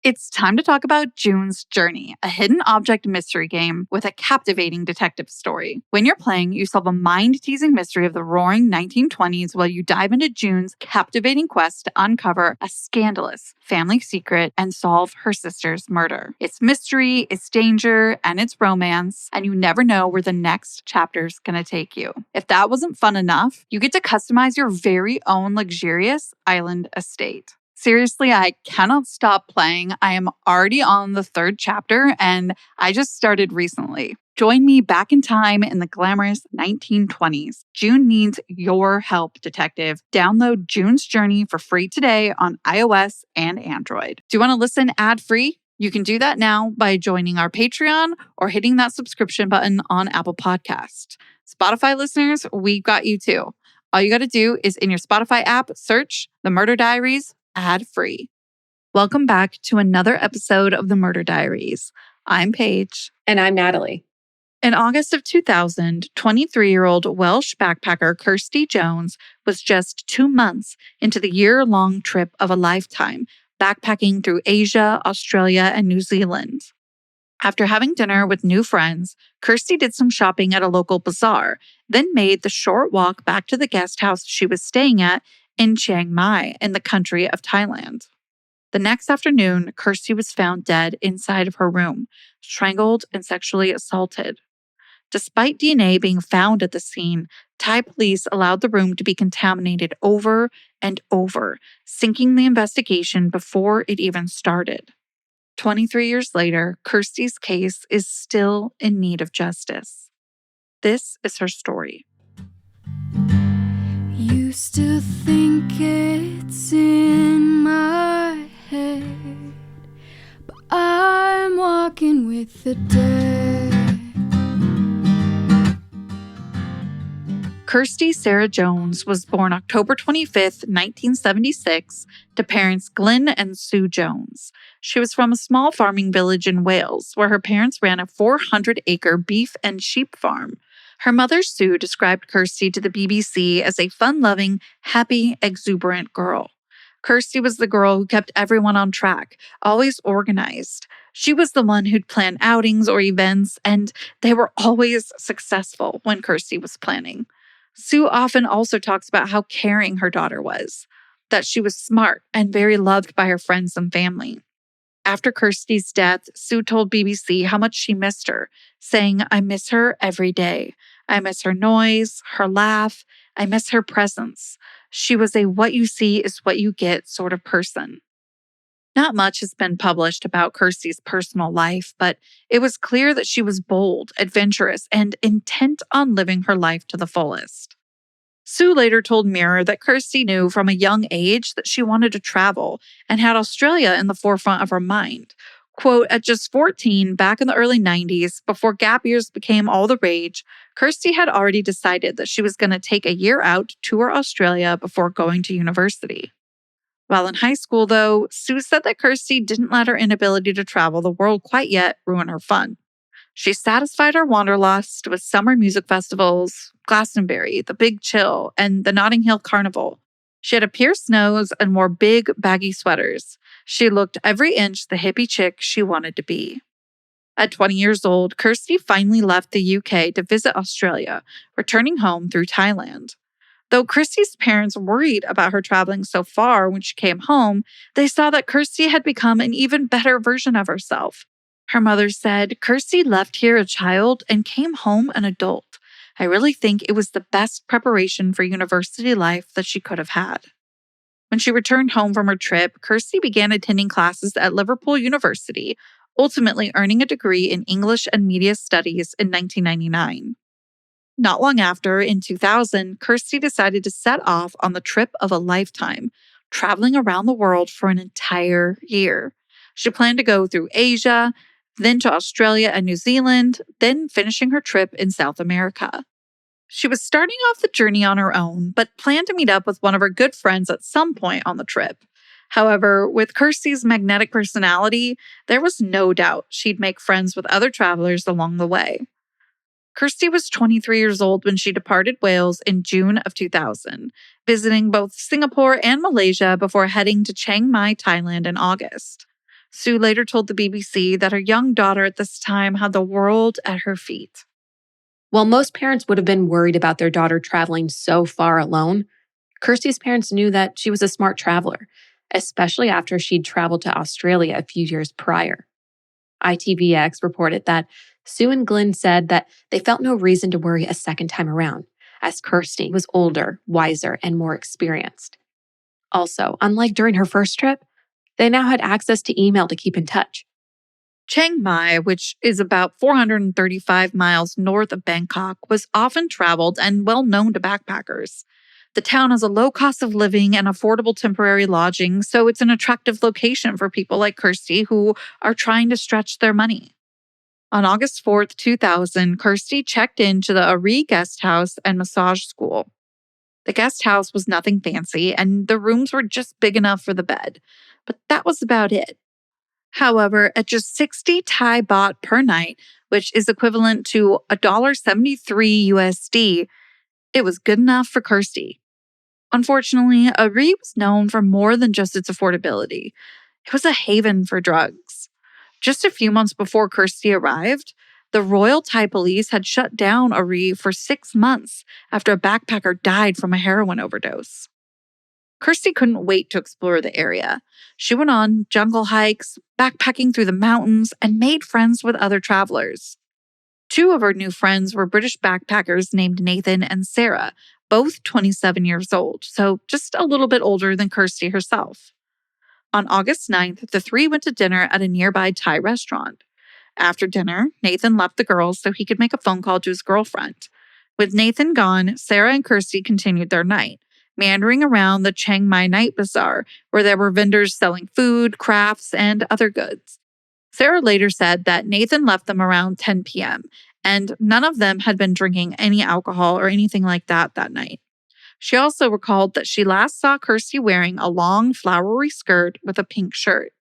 It's time to talk about June's Journey, a hidden object mystery game with a captivating detective story. When you're playing, you solve a mind-teasing mystery of the roaring 1920s while you dive into June's captivating quest to uncover a scandalous family secret and solve her sister's murder. It's mystery, it's danger, and it's romance, and you never know where the next chapter's gonna take you. If that wasn't fun enough, you get to customize your very own luxurious island estate. Seriously, I cannot stop playing. I am already on the 3rd chapter, and I just started recently. Join me back in time in the glamorous 1920s. June needs your help, detective. Download June's Journey for free today on iOS and Android. Do you want to listen ad-free? You can do that now by joining our Patreon or hitting that subscription button on Apple Podcasts. Spotify listeners, we got you too. All you got to do is in your Spotify app, search The Murder Diaries ad-free. Welcome back to another episode of The Murder Diaries. I'm Paige. And I'm Natalie. In August of 2000, 23-year-old Welsh backpacker Kirsty Jones was just 2 months into the year-long trip of a lifetime, backpacking through Asia, Australia, and New Zealand. After having dinner with new friends, Kirsty did some shopping at a local bazaar, then made the short walk back to the guest house she was staying at in Chiang Mai in the country of Thailand. The next afternoon, Kirsty was found dead inside of her room, strangled and sexually assaulted. Despite DNA being found at the scene, Thai police allowed the room to be contaminated over and over, sinking the investigation before it even started. 23 years later, Kirsty's case is still in need of justice. This is her story. Used to think it's in my head, but I'm walking with the dead. Kirsty Sarah Jones was born October 25th, 1976, to parents Glyn and Sue Jones. She was from a small farming village in Wales, where her parents ran a 400-acre beef and sheep farm. Her mother, Sue, described Kirsty to the BBC as a fun-loving, happy, exuberant girl. Kirsty was the girl who kept everyone on track, always organized. She was the one who'd plan outings or events, and they were always successful when Kirsty was planning. Sue often also talks about how caring her daughter was, that she was smart and very loved by her friends and family. After Kirsty's death, Sue told BBC how much she missed her, saying, "I miss her every day. I miss her noise, her laugh. I miss her presence. She was a what you see is what you get sort of person." Not much has been published about Kirsty's personal life, but it was clear that she was bold, adventurous, and intent on living her life to the fullest. Sue later told Mirror that Kirsty knew from a young age that she wanted to travel and had Australia in the forefront of her mind. Quote, "At just 14, back in the early 90s, before gap years became all the rage, Kirsty had already decided that she was going to take a year out to tour Australia before going to university." While in high school, though, Sue said that Kirsty didn't let her inability to travel the world quite yet ruin her fun. She satisfied her wanderlust with summer music festivals, Glastonbury, the Big Chill, and the Notting Hill Carnival. She had a pierced nose and wore big, baggy sweaters. She looked every inch the hippie chick she wanted to be. At 20 years old, Kirsty finally left the UK to visit Australia, returning home through Thailand. Though Kirsty's parents worried about her traveling so far when she came home, they saw that Kirsty had become an even better version of herself. Her mother said, "Kirsty left here a child and came home an adult. I really think it was the best preparation for university life that she could have had." When she returned home from her trip, Kirsty began attending classes at Liverpool University, ultimately earning a degree in English and Media Studies in 1999. Not long after, in 2000, Kirsty decided to set off on the trip of a lifetime, traveling around the world for an entire year. She planned to go through Asia, then to Australia and New Zealand, then finishing her trip in South America. She was starting off the journey on her own, but planned to meet up with one of her good friends at some point on the trip. However, with Kirsty's magnetic personality, there was no doubt she'd make friends with other travelers along the way. Kirsty was 23 years old when she departed Wales in June of 2000, visiting both Singapore and Malaysia before heading to Chiang Mai, Thailand in August. Sue later told the BBC that her young daughter at this time had the world at her feet. While most parents would have been worried about their daughter traveling so far alone, Kirsty's parents knew that she was a smart traveler, especially after she'd traveled to Australia a few years prior. ITVX reported that Sue and Glynn said that they felt no reason to worry a second time around, as Kirsty was older, wiser, and more experienced. Also, unlike during her first trip, they now had access to email to keep in touch. Chiang Mai, which is about 435 miles north of Bangkok, was often traveled and well known to backpackers. The town has a low cost of living and affordable temporary lodging, so it's an attractive location for people like Kirsty who are trying to stretch their money. On August 4th, 2000, Kirsty checked into the Ari guest house and massage school. The guest house was nothing fancy, and the rooms were just big enough for the bed, but that was about it. However, at just 60 Thai baht per night, which is equivalent to $1.73 USD, it was good enough for Kirsty. Unfortunately, Ari was known for more than just its affordability. It was a haven for drugs. Just a few months before Kirsty arrived, the Royal Thai Police had shut down Ari for 6 months after a backpacker died from a heroin overdose. Kirsty couldn't wait to explore the area. She went on jungle hikes, backpacking through the mountains, and made friends with other travelers. 2 of her new friends were British backpackers named Nathan and Sarah, both 27 years old, so just a little bit older than Kirsty herself. On August 9th, the 3 went to dinner at a nearby Thai restaurant. After dinner, Nathan left the girls so he could make a phone call to his girlfriend. With Nathan gone, Sarah and Kirsty continued their night, meandering around the Chiang Mai night bazaar, where there were vendors selling food, crafts, and other goods. Sarah later said that Nathan left them around 10 p.m., and none of them had been drinking any alcohol or anything like that night. She also recalled that she last saw Kirsty wearing a long, flowery skirt with a pink shirt.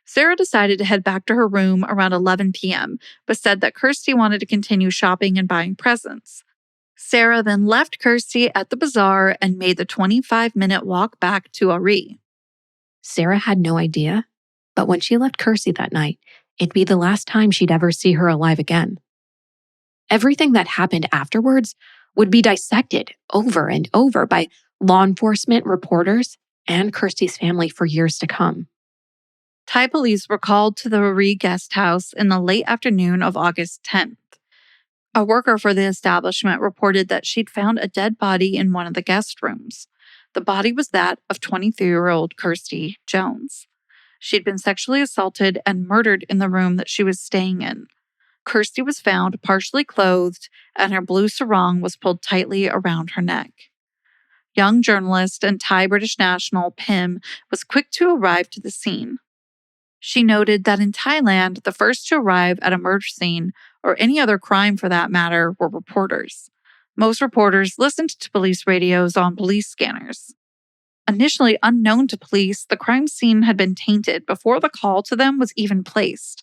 Sarah decided to head back to her room around 11 p.m., but said that Kirsty wanted to continue shopping and buying presents. Sarah then left Kirsty at the bazaar and made the 25-minute walk back to Ari. Sarah had no idea, but when she left Kirsty that night, it'd be the last time she'd ever see her alive again. Everything that happened afterwards would be dissected over and over by law enforcement, reporters, and Kirsty's family for years to come. Thai police were called to the Ari guest house in the late afternoon of August 10th. A worker for the establishment reported that she'd found a dead body in one of the guest rooms. The body was that of 23-year-old Kirsty Jones. She'd been sexually assaulted and murdered in the room that she was staying in. Kirsty was found partially clothed, and her blue sarong was pulled tightly around her neck. Young journalist and Thai British national Pim was quick to arrive to the scene. She noted that in Thailand, the first to arrive at a murder scene, or any other crime for that matter, were reporters. Most reporters listened to police radios on police scanners. Initially unknown to police, the crime scene had been tainted before the call to them was even placed.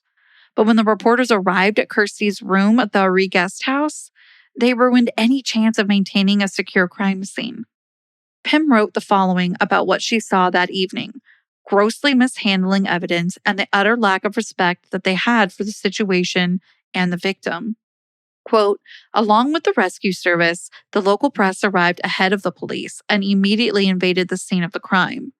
But when the reporters arrived at Kirsty's room at the Ari guest house, they ruined any chance of maintaining a secure crime scene. Pim wrote the following about what she saw that evening: grossly mishandling evidence and the utter lack of respect that they had for the situation and the victim. Quote, along with the rescue service, the local press arrived ahead of the police and immediately invaded the scene of the crime.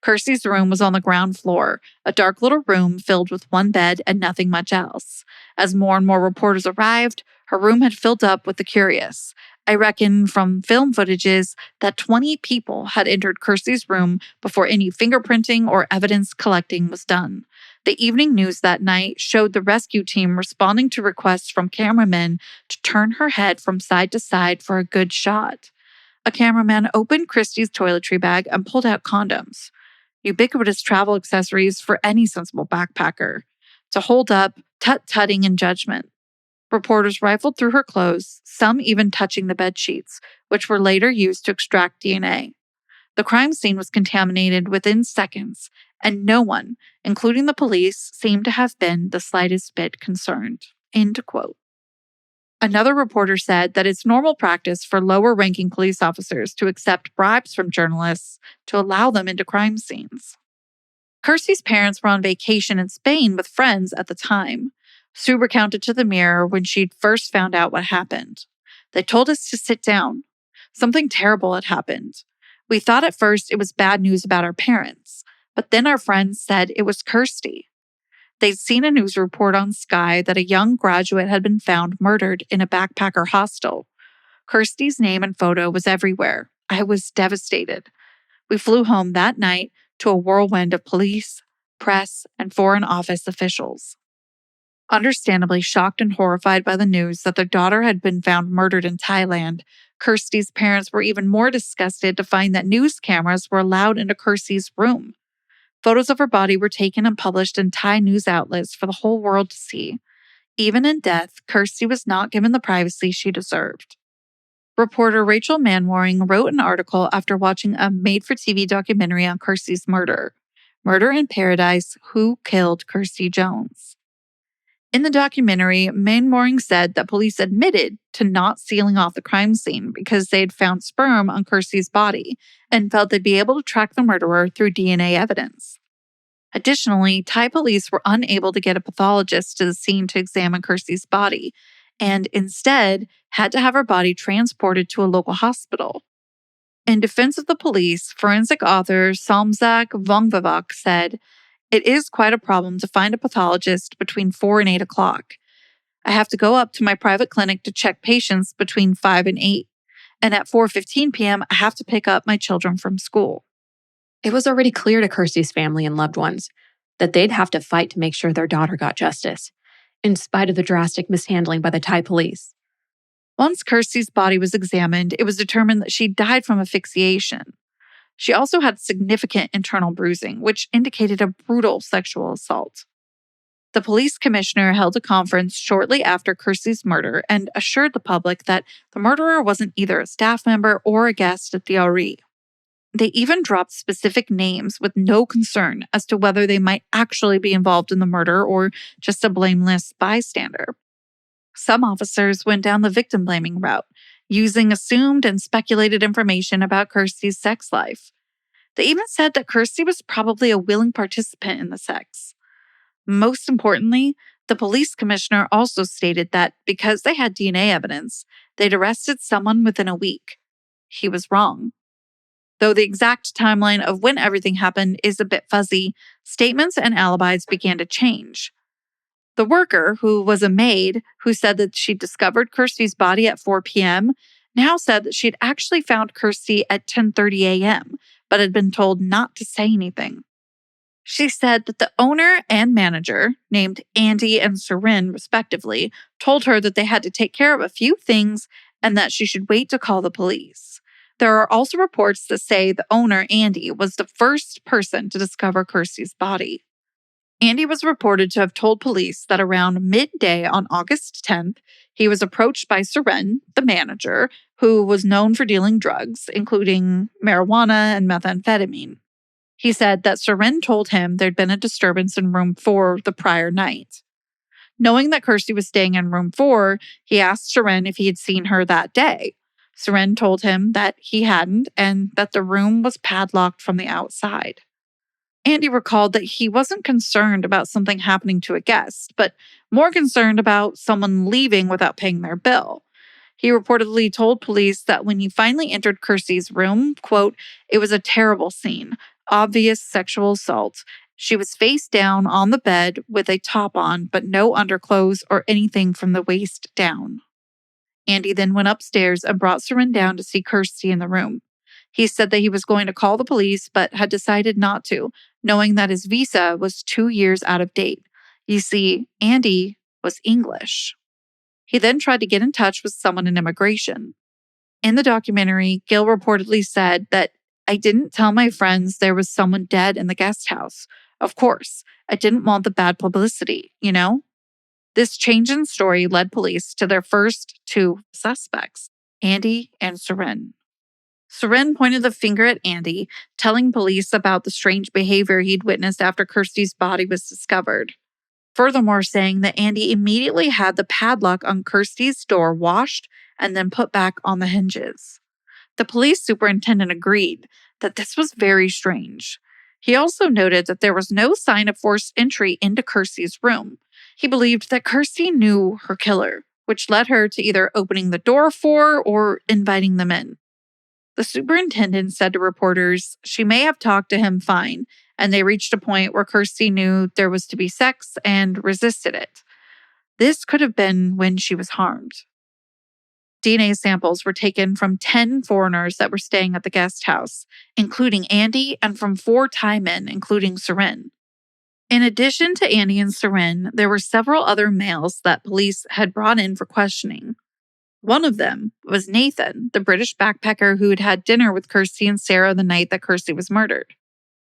Kirsty's room was on the ground floor, a dark little room filled with one bed and nothing much else. As more and more reporters arrived, her room had filled up with the curious. I reckon from film footages that 20 people had entered Kirsty's room before any fingerprinting or evidence collecting was done. The evening news that night showed the rescue team responding to requests from cameramen to turn her head from side to side for a good shot. A cameraman opened Kirsty's toiletry bag and pulled out condoms, ubiquitous travel accessories for any sensible backpacker, to hold up, tut-tutting in judgment. Reporters rifled through her clothes, some even touching the bed sheets, which were later used to extract DNA. The crime scene was contaminated within seconds, and no one, including the police, seemed to have been the slightest bit concerned. End quote. Another reporter said that it's normal practice for lower-ranking police officers to accept bribes from journalists to allow them into crime scenes. Kirsty's parents were on vacation in Spain with friends at the time. Sue recounted to the Mirror when she'd first found out what happened. They told us to sit down. Something terrible had happened. We thought at first it was bad news about our parents, but then our friends said it was Kirsty. They'd seen a news report on Sky that a young graduate had been found murdered in a backpacker hostel. Kirsty's name and photo was everywhere. I was devastated. We flew home that night to a whirlwind of police, press, and Foreign Office officials. Understandably shocked and horrified by the news that their daughter had been found murdered in Thailand, Kirsty's parents were even more disgusted to find that news cameras were allowed into Kirsty's room. Photos of her body were taken and published in Thai news outlets for the whole world to see. Even in death, Kirsty was not given the privacy she deserved. Reporter Rachel Manwaring wrote an article after watching a made-for-TV documentary on Kirsty's murder, Murder in Paradise: Who Killed Kirsty Jones? In the documentary, Manwaring said that police admitted to not sealing off the crime scene because they had found sperm on Kirsty's body and felt they'd be able to track the murderer through DNA evidence. Additionally, Thai police were unable to get a pathologist to the scene to examine Kirsty's body, and instead had to have her body transported to a local hospital. In defense of the police, forensic author Somsak Vongvavak said, "It is quite a problem to find a pathologist between 4 and 8 o'clock. I have to go up to my private clinic to check patients between 5 and 8. And at 4:15 p.m., I have to pick up my children from school." It was already clear to Kirsty's family and loved ones that they'd have to fight to make sure their daughter got justice, in spite of the drastic mishandling by the Thai police. Once Kirsty's body was examined, it was determined that she died from asphyxiation. She also had significant internal bruising, which indicated a brutal sexual assault. The police commissioner held a conference shortly after Kirsty's murder and assured the public that the murderer wasn't either a staff member or a guest at the RE. They even dropped specific names with no concern as to whether they might actually be involved in the murder or just a blameless bystander. Some officers went down the victim-blaming route, using assumed and speculated information about Kirsty's sex life. They even said that Kirsty was probably a willing participant in the sex. Most importantly, the police commissioner also stated that because they had DNA evidence, they'd arrested someone within a week. He was wrong. Though the exact timeline of when everything happened is a bit fuzzy, statements and alibis began to change. The worker, who was a maid who said that she discovered Kirsty's body at 4 p.m., now said that she'd actually found Kirsty at 10:30 a.m., but had been told not to say anything. She said that the owner and manager, named Andy and Seren respectively, told her that they had to take care of a few things and that she should wait to call the police. There are also reports that say the owner, Andy, was the first person to discover Kirsty's body. Andy was reported to have told police that around midday on August 10th, he was approached by Seren, the manager, who was known for dealing drugs, including marijuana and methamphetamine. He said that Seren told him there'd been a disturbance in room 4 the prior night. Knowing that Kirsty was staying in room 4, he asked Seren if he had seen her that day. Seren told him that he hadn't and that the room was padlocked from the outside. Andy recalled that he wasn't concerned about something happening to a guest, but more concerned about someone leaving without paying their bill. He reportedly told police that when he finally entered Kirsty's room, quote, "It was a terrible scene, obvious sexual assault. She was face down on the bed with a top on, but no underclothes or anything from the waist down." Andy then went upstairs and brought Seren down to see Kirsty in the room. He said that he was going to call the police, but had decided not to, knowing that his visa was 2 years out of date. You see, Andy was English. He then tried to get in touch with someone in immigration. In the documentary, Gil reportedly said that, "I didn't tell my friends there was someone dead in the guest house. Of course, I didn't want the bad publicity, you know?" This change in story led police to their first 2 suspects, Andy and Seren. Seren pointed the finger at Andy, telling police about the strange behavior he'd witnessed after Kirsty's body was discovered. Furthermore, saying that Andy immediately had the padlock on Kirsty's door washed and then put back on the hinges. The police superintendent agreed that this was very strange. He also noted that there was no sign of forced entry into Kirsty's room. He believed that Kirsty knew her killer, which led her to either opening the door for or inviting them in. The superintendent said to reporters she may have talked to him fine, and they reached a point where Kirsty knew there was to be sex and resisted it. This could have been when she was harmed. DNA samples were taken from 10 foreigners that were staying at the guest house, including Andy, and from 4 Thai men, including Seren. In addition to Andy and Seren, there were several other males that police had brought in for questioning. One of them was Nathan, the British backpacker who had had dinner with Kirsty and Sarah the night that Kirsty was murdered.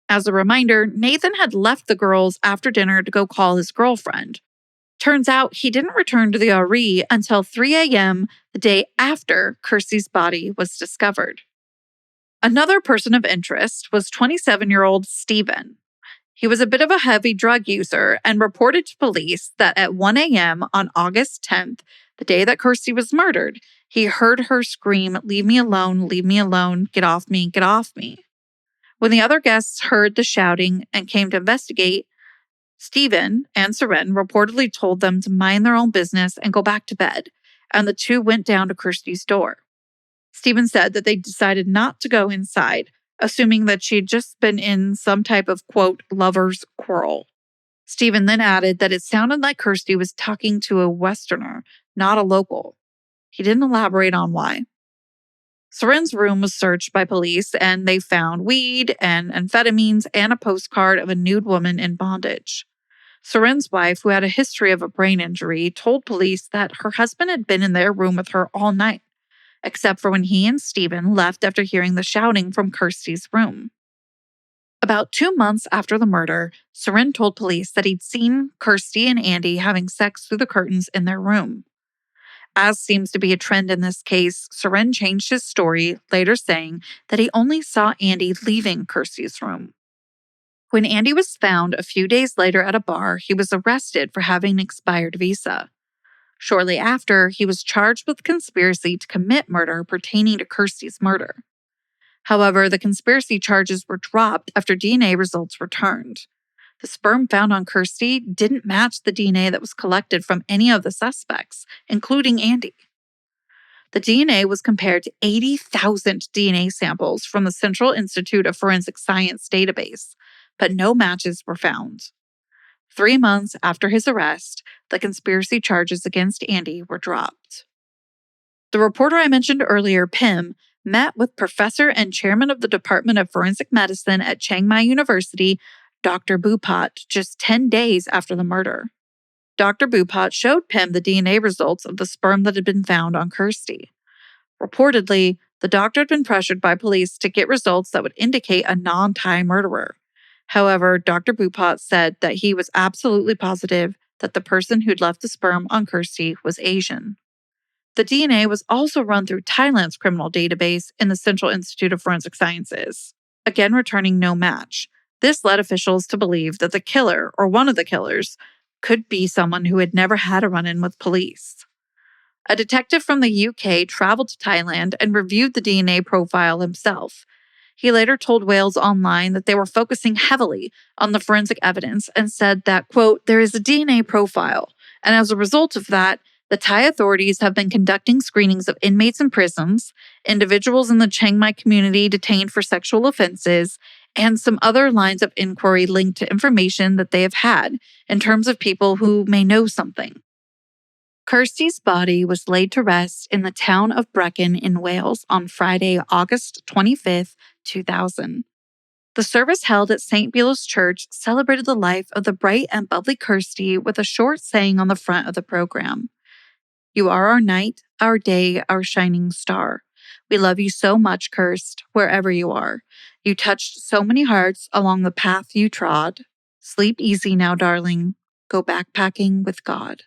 As a reminder, Nathan had left the girls after dinner to go call his girlfriend. Turns out he didn't return to the RE until 3 a.m. the day after Kirsty's body was discovered. Another person of interest was 27-year-old Stephen. He was a bit of a heavy drug user and reported to police that at 1 a.m. on August 10th, the day that Kirsty was murdered, he heard her scream, leave me alone, get off me, get off me." When the other guests heard the shouting and came to investigate, Stephen and Seren reportedly told them to mind their own business and go back to bed, and the two went down to Kirsty's door. Stephen said that they decided not to go inside, assuming that she had just been in some type of, quote, lover's quarrel. Stephen then added that it sounded like Kirsty was talking to a Westerner, not a local. He didn't elaborate on why. Seren's room was searched by police, and they found weed and amphetamines and a postcard of a nude woman in bondage. Seren's wife, who had a history of a brain injury, told police that her husband had been in their room with her all night, except for when he and Stephen left after hearing the shouting from Kirsty's room. About 2 months after the murder, Seren told police that he'd seen Kirsty and Andy having sex through the curtains in their room. As seems to be a trend in this case, Seren changed his story, later saying that he only saw Andy leaving Kirsty's room. When Andy was found a few days later at a bar, he was arrested for having an expired visa. Shortly after, he was charged with conspiracy to commit murder pertaining to Kirsty's murder. However, the conspiracy charges were dropped after DNA results returned. The sperm found on Kirsty didn't match the DNA that was collected from any of the suspects, including Andy. The DNA was compared to 80,000 DNA samples from the Central Institute of Forensic Science database, but no matches were found. 3 months after his arrest, the conspiracy charges against Andy were dropped. The reporter I mentioned earlier, Pim, met with professor and chairman of the Department of Forensic Medicine at Chiang Mai University, Dr. Bupat, just 10 days after the murder. Dr. Bupat showed Pim the DNA results of the sperm that had been found on Kirsty. Reportedly, the doctor had been pressured by police to get results that would indicate a non-Thai murderer. However, Dr. Bupat said that he was absolutely positive that the person who'd left the sperm on Kirsty was Asian. The DNA was also run through Thailand's criminal database in the Central Institute of Forensic Sciences, again returning no match. This led officials to believe that the killer, or one of the killers, could be someone who had never had a run-in with police. A detective from the UK traveled to Thailand and reviewed the DNA profile himself. He later told Wales Online that they were focusing heavily on the forensic evidence and said that, quote, there is a DNA profile, and as a result of that, the Thai authorities have been conducting screenings of inmates in prisons, individuals in the Chiang Mai community detained for sexual offenses, and some other lines of inquiry linked to information that they have had in terms of people who may know something. Kirsty's body was laid to rest in the town of Brecon in Wales on Friday, August 25th, 2000. The service held at St. Beel's Church celebrated the life of the bright and bubbly Kirsty with a short saying on the front of the program. You are our night, our day, our shining star. We love you so much, Kirst, wherever you are. You touched so many hearts along the path you trod. Sleep easy now, darling. Go backpacking with God.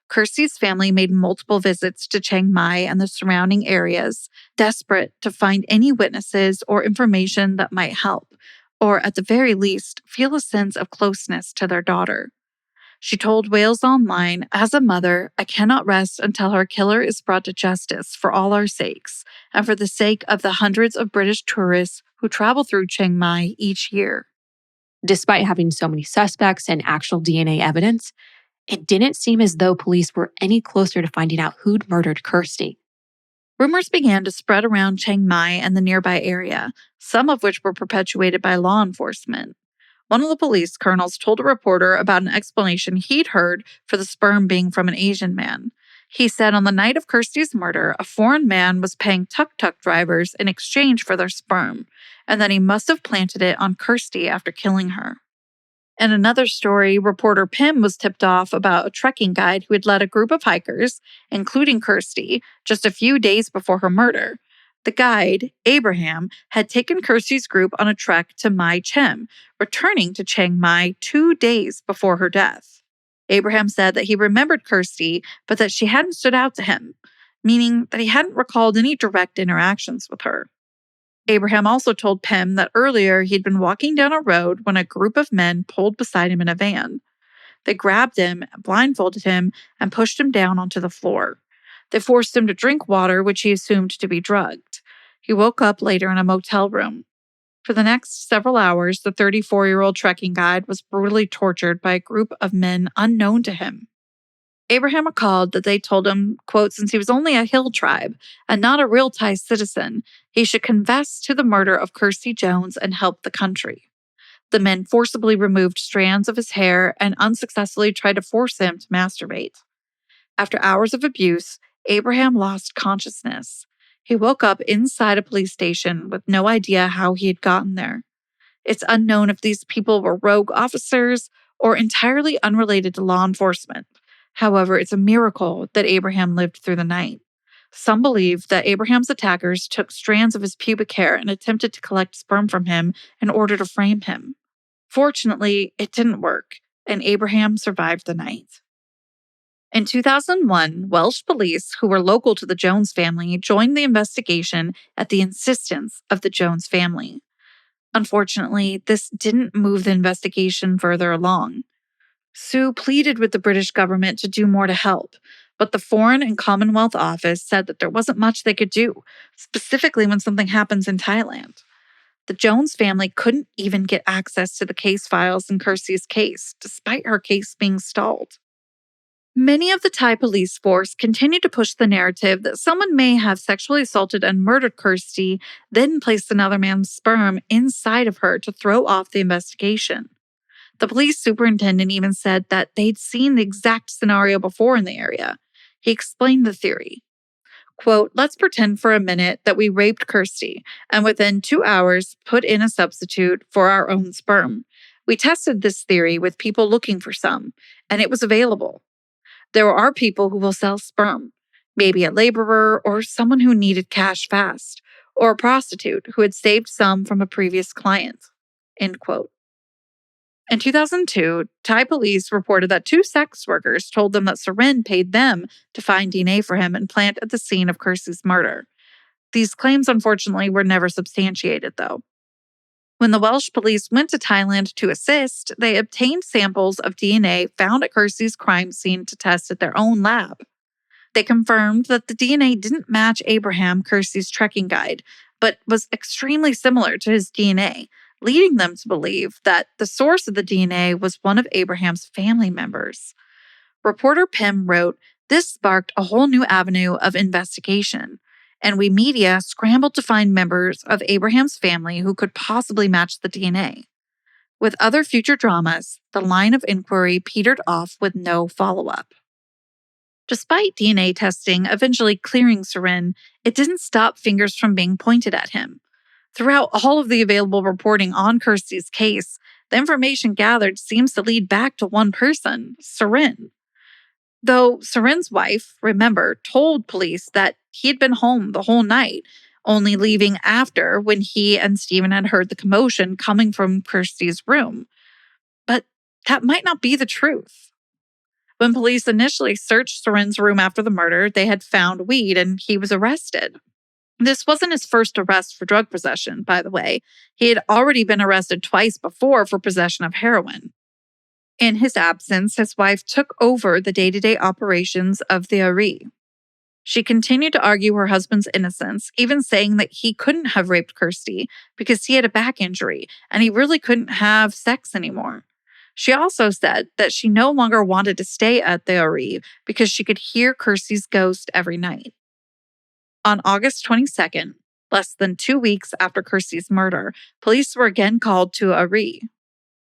Kirsty's family made multiple visits to Chiang Mai and the surrounding areas, desperate to find any witnesses or information that might help, or at the very least, feel a sense of closeness to their daughter. She told Wales Online, as a mother, I cannot rest until her killer is brought to justice for all our sakes, and for the sake of the hundreds of British tourists who travel through Chiang Mai each year. Despite having so many suspects and actual DNA evidence, it didn't seem as though police were any closer to finding out who'd murdered Kirsty. Rumors began to spread around Chiang Mai and the nearby area, some of which were perpetuated by law enforcement. One of the police colonels told a reporter about an explanation he'd heard for the sperm being from an Asian man. He said on the night of Kirsty's murder, a foreign man was paying tuk-tuk drivers in exchange for their sperm, and that he must have planted it on Kirsty after killing her. In another story, reporter Pim was tipped off about a trekking guide who had led a group of hikers, including Kirsty, just a few days before her murder. The guide, Abraham, had taken Kirsty's group on a trek to Mai Chem, returning to Chiang Mai 2 days before her death. Abraham said that he remembered Kirsty, but that she hadn't stood out to him, meaning that he hadn't recalled any direct interactions with her. Abraham also told Pim that earlier he'd been walking down a road when a group of men pulled beside him in a van. They grabbed him, blindfolded him, and pushed him down onto the floor. They forced him to drink water, which he assumed to be drugged. He woke up later in a motel room. For the next several hours, the 34-year-old trekking guide was brutally tortured by a group of men unknown to him. Abraham recalled that they told him, quote, since he was only a hill tribe and not a real Thai citizen, he should confess to the murder of Kirsty Jones and help the country. The men forcibly removed strands of his hair and unsuccessfully tried to force him to masturbate. After hours of abuse, Abraham lost consciousness. He woke up inside a police station with no idea how he had gotten there. It's unknown if these people were rogue officers or entirely unrelated to law enforcement. However, it's a miracle that Abraham lived through the night. Some believe that Abraham's attackers took strands of his pubic hair and attempted to collect sperm from him in order to frame him. Fortunately, it didn't work, and Abraham survived the night. In 2001, Welsh police, who were local to the Jones family, joined the investigation at the insistence of the Jones family. Unfortunately, this didn't move the investigation further along. Sue pleaded with the British government to do more to help, but the Foreign and Commonwealth Office said that there wasn't much they could do, specifically when something happens in Thailand. The Jones family couldn't even get access to the case files in Kirsty's case, despite her case being stalled. Many of the Thai police force continued to push the narrative that someone may have sexually assaulted and murdered Kirsty, then placed another man's sperm inside of her to throw off the investigation. The police superintendent even said that they'd seen the exact scenario before in the area. He explained the theory. Quote, let's pretend for a minute that we raped Kirsty and within 2 hours put in a substitute for our own sperm. We tested this theory with people looking for some, and it was available. There are people who will sell sperm, maybe a laborer or someone who needed cash fast, or a prostitute who had saved some from a previous client. End quote. In 2002, Thai police reported that 2 sex workers told them that Wynne paid them to find DNA for him and plant at the scene of Kirsty's murder. These claims, unfortunately, were never substantiated, though. When the Welsh police went to Thailand to assist, they obtained samples of DNA found at Kirsty's crime scene to test at their own lab. They confirmed that the DNA didn't match Abraham, Kirsty's trekking guide, but was extremely similar to his DNA, leading them to believe that the source of the DNA was one of Abraham's family members. Reporter Pim wrote, this sparked a whole new avenue of investigation, and we media scrambled to find members of Abraham's family who could possibly match the DNA. With other future dramas, the line of inquiry petered off with no follow-up. Despite DNA testing eventually clearing Wynne, it didn't stop fingers from being pointed at him. Throughout all of the available reporting on Kirsty's case, the information gathered seems to lead back to one person, Wynne. Though Wynne's wife, remember, told police that he had been home the whole night, only leaving after when he and Stephen had heard the commotion coming from Kirsty's room. But that might not be the truth. When police initially searched Wynne's room after the murder, they had found weed and he was arrested. This wasn't his first arrest for drug possession, by the way. He had already been arrested twice before for possession of heroin. In his absence, his wife took over the day-to-day operations of the Ari. She continued to argue her husband's innocence, even saying that he couldn't have raped Kirsty because he had a back injury and he really couldn't have sex anymore. She also said that she no longer wanted to stay at the Ori because she could hear Kirsty's ghost every night. On August 22nd, less than 2 weeks after Kirsty's murder, police were again called to Ori.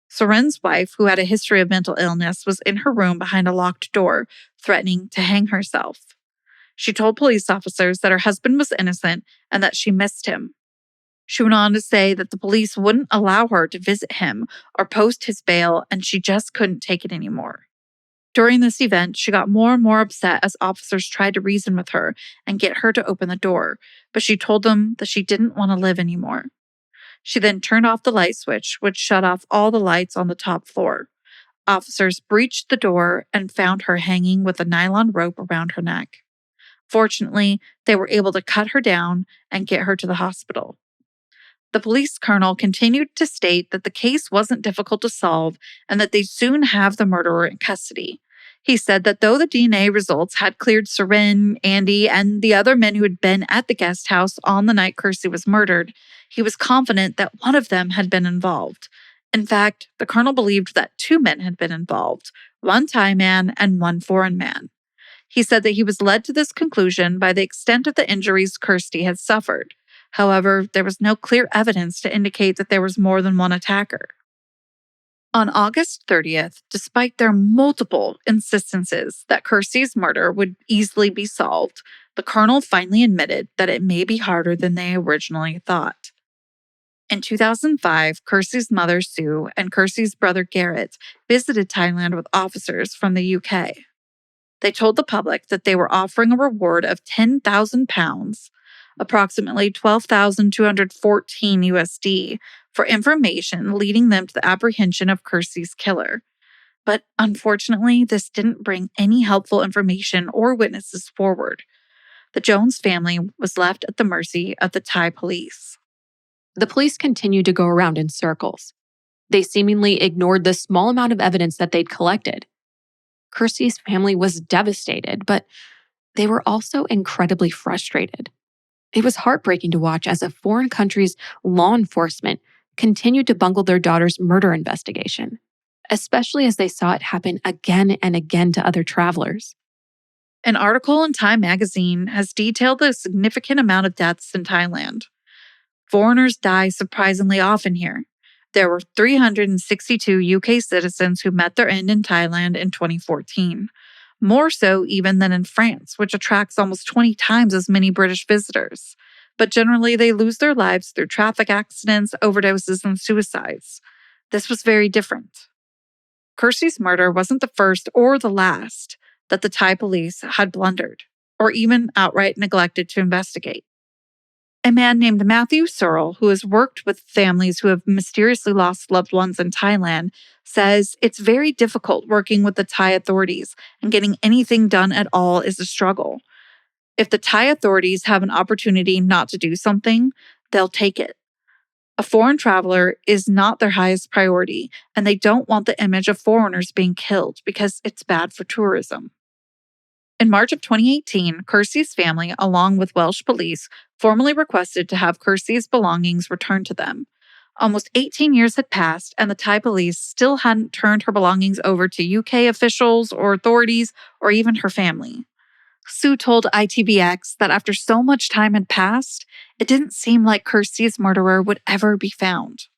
Soren's wife, who had a history of mental illness, was in her room behind a locked door, threatening to hang herself. She told police officers that her husband was innocent and that she missed him. She went on to say that the police wouldn't allow her to visit him or post his bail, and she just couldn't take it anymore. During this event, she got more and more upset as officers tried to reason with her and get her to open the door, but she told them that she didn't want to live anymore. She then turned off the light switch, which shut off all the lights on the top floor. Officers breached the door and found her hanging with a nylon rope around her neck. Fortunately, they were able to cut her down and get her to the hospital. The police colonel continued to state that the case wasn't difficult to solve and that they'd soon have the murderer in custody. He said that though the DNA results had cleared Soren, Andy, and the other men who had been at the guest house on the night Kirsty was murdered, he was confident that one of them had been involved. In fact, the colonel believed that 2 men had been involved, one Thai man and one foreign man. He said that he was led to this conclusion by the extent of the injuries Kirsty had suffered. However, there was no clear evidence to indicate that there was more than one attacker. On August 30th, despite their multiple insistences that Kirsty's murder would easily be solved, the colonel finally admitted that it may be harder than they originally thought. In 2005, Kirsty's mother, Sue, and Kirsty's brother, Garrett, visited Thailand with officers from the UK. They told the public that they were offering a reward of £10,000, approximately $12,214 USD, for information leading them to the apprehension of Kirsty's killer. But unfortunately, this didn't bring any helpful information or witnesses forward. The Jones family was left at the mercy of the Thai police. The police continued to go around in circles. They seemingly ignored the small amount of evidence that they'd collected. Kirsty's family was devastated, but they were also incredibly frustrated. It was heartbreaking to watch as a foreign country's law enforcement continued to bungle their daughter's murder investigation, especially as they saw it happen again and again to other travelers. An article in Time magazine has detailed the significant amount of deaths in Thailand. Foreigners die surprisingly often here. There were 362 UK citizens who met their end in Thailand in 2014, more so even than in France, which attracts almost 20 times as many British visitors. But generally, they lose their lives through traffic accidents, overdoses, and suicides. This was very different. Kirsty's murder wasn't the first or the last that the Thai police had blundered, or even outright neglected to investigate. A man named Matthew Searle, who has worked with families who have mysteriously lost loved ones in Thailand, says it's very difficult working with the Thai authorities, and getting anything done at all is a struggle. If the Thai authorities have an opportunity not to do something, they'll take it. A foreign traveler is not their highest priority, and they don't want the image of foreigners being killed because it's bad for tourism. In March of 2018, Kirsty's family, along with Welsh police, formally requested to have Kirsty's belongings returned to them. Almost 18 years had passed, and the Thai police still hadn't turned her belongings over to UK officials or authorities or even her family. Sue told ITVX that after so much time had passed, it didn't seem like Kirsty's murderer would ever be found.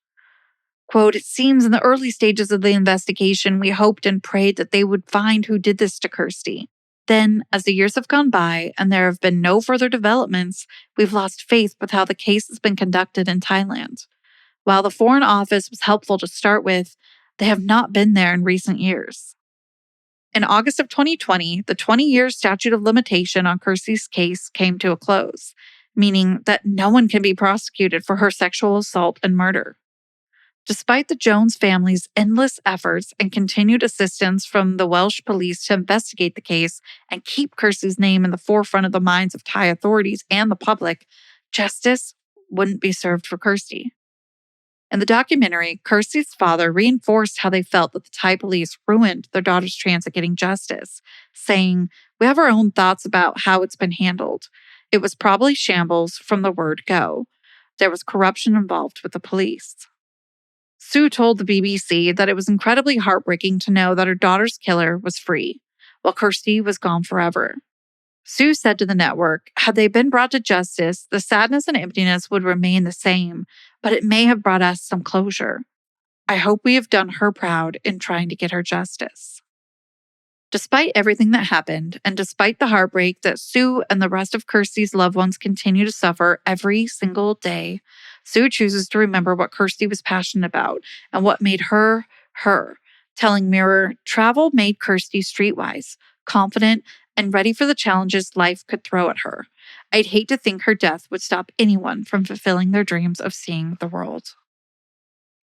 Quote, "It seems in the early stages of the investigation, we hoped and prayed that they would find who did this to Kirsty. Then, as the years have gone by and there have been no further developments, we've lost faith with how the case has been conducted in Thailand. While the Foreign Office was helpful to start with, they have not been there in recent years." In August of 2020, the 20-year statute of limitation on Kirsty's case came to a close, meaning that no one can be prosecuted for her sexual assault and murder. Despite the Jones family's endless efforts and continued assistance from the Welsh police to investigate the case and keep Kirsty's name in the forefront of the minds of Thai authorities and the public, justice wouldn't be served for Kirsty. In the documentary, Kirsty's father reinforced how they felt that the Thai police ruined their daughter's chance at getting justice, saying, "We have our own thoughts about how it's been handled. It was probably shambles from the word go. There was corruption involved with the police." Sue told the BBC that it was incredibly heartbreaking to know that her daughter's killer was free, while Kirsty was gone forever. Sue said to the network, "Had they been brought to justice, the sadness and emptiness would remain the same, but it may have brought us some closure. I hope we have done her proud in trying to get her justice." Despite everything that happened, and despite the heartbreak that Sue and the rest of Kirsty's loved ones continue to suffer every single day, Sue chooses to remember what Kirsty was passionate about and what made her, her, telling Mirror, travel made Kirsty streetwise, confident, and ready for the challenges life could throw at her. I'd hate to think her death would stop anyone from fulfilling their dreams of seeing the world.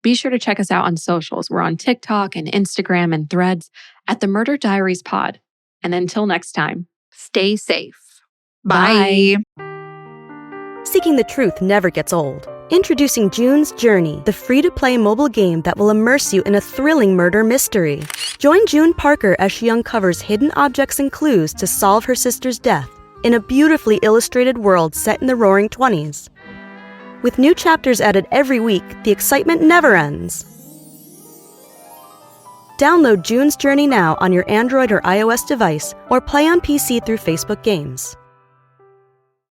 Be sure to check us out on socials. We're on TikTok and Instagram and Threads at The Murder Diaries Pod. And until next time, stay safe. Bye. Seeking the truth never gets old. Introducing June's Journey, the free-to-play mobile game that will immerse you in a thrilling murder mystery. Join June Parker as she uncovers hidden objects and clues to solve her sister's death in a beautifully illustrated world set in the Roaring '20s. With new chapters added every week, the excitement never ends. Download June's Journey now on your Android or iOS device, or play on PC through Facebook Games.